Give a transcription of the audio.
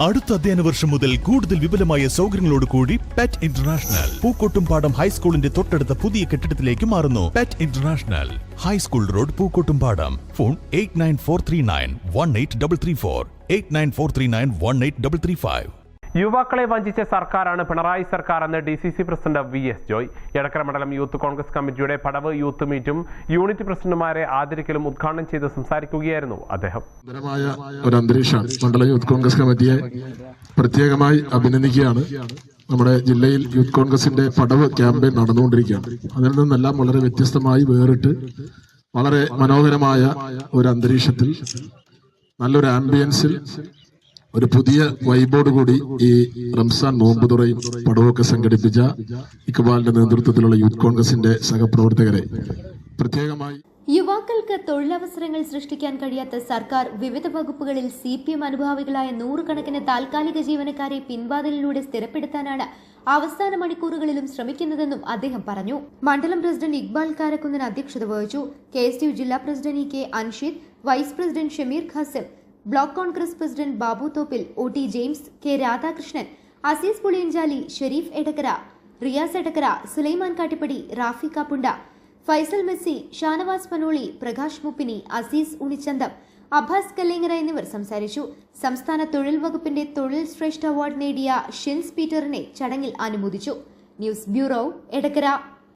അടുത്ത അധ്യയന വർഷം മുതൽ കൂടുതൽ വിപുലമായ സൗകര്യങ്ങളോട് കൂടി പെറ്റ് ഇന്റർനാഷണൽ പൂക്കോട്ടുംപാടം ഹൈസ്കൂളിന്റെ തൊട്ടടുത്ത പുതിയ കെട്ടിടത്തിലേക്ക് മാറുന്നു. Pet international high school road Pookkottumpadam. Phone 8943918334 8943918335. യുവാക്കളെ വഞ്ചിച്ച സർക്കാരാണ് പിണറായി സർക്കാർ എന്ന് DCC president VS Joy. Edakkara മണ്ഡലം യൂത്ത് കോൺഗ്രസ് കമ്മിറ്റിയുടെ പടവ് യൂത്ത് മീറ്റും യൂണിറ്റ് പ്രസിഡന്റുമാരെ ആദരിക്കലും ഉദ്ഘാടനം ചെയ്ത് സംസാരിക്കുകയായിരുന്നു അദ്ദേഹം. ഒരു അന്തരീക്ഷം മണ്ഡലം യൂത്ത് കോൺഗ്രസ് കമ്മിറ്റിയെ പ്രത്യേകമായി അഭിനന്ദിക്കുകയാണ്. നമ്മുടെ ജില്ലയിൽ യൂത്ത് കോൺഗ്രസിന്റെ പടവ് ക്യാമ്പയിൻ നടന്നുകൊണ്ടിരിക്കുകയാണ്. അതിൽ നിന്നെല്ലാം വളരെ വ്യത്യസ്തമായി വേറിട്ട് വളരെ മനോഹരമായ ഒരു അന്തരീക്ഷത്തിൽ നല്ലൊരു ആംബിയൻസിൽ ഒരു പുതിയ വൈബോട് കൂടി ഈ റംസാൻ നോമ്പുതുറയും പടവൊക്കെ സംഘടിപ്പിച്ച ഇക്ബാലിന്റെ നേതൃത്വത്തിലുള്ള യൂത്ത് കോൺഗ്രസിന്റെ സഹപ്രവർത്തകരെ പ്രത്യേകമായി യുവാക്കൾക്ക് തൊഴിലവസരങ്ങൾ സൃഷ്ടിക്കാൻ കഴിയാത്ത സർക്കാർ വിവിധ വകുപ്പുകളിൽ CPM അനുഭാവികളായ നൂറുകണക്കിന് താൽക്കാലിക ജീവനക്കാരെ പിൻവാതിലിലൂടെ സ്ഥിരപ്പെടുത്താനാണ് അവസാന മണിക്കൂറുകളിലും ശ്രമിക്കുന്നതെന്നും അദ്ദേഹം പറഞ്ഞു. മണ്ഡലം പ്രസിഡന്റ് ഇക്ബാൽ കാരക്കുന്നൻ അധ്യക്ഷത വഹിച്ചു. KSU ജില്ലാ president K Anshid, vice president Shameer Khasim, block Congress president Babu Thoppil, OT James, K Radhakrishnan, Azeez Puliyanchali, Sherif Edakkara, Riyas Edakkara, Sulaiman Kattippadi, Rafi Kappunda, Faisal Messi, Shanavas Panoli, Prakash Muppini, Azeez Unichantham, Abbas Kallengara എന്നിവർ സംസാരിച്ചു. സംസ്ഥാന തൊഴിൽ വകുപ്പിന്റെ തൊഴിൽ ശ്രേഷ്ഠ അവാർഡ് നേടിയ ഷിൻസ് പീറ്ററിനെ ചടങ്ങിൽ അനുമോദിച്ചു. News bureau, Edakkara.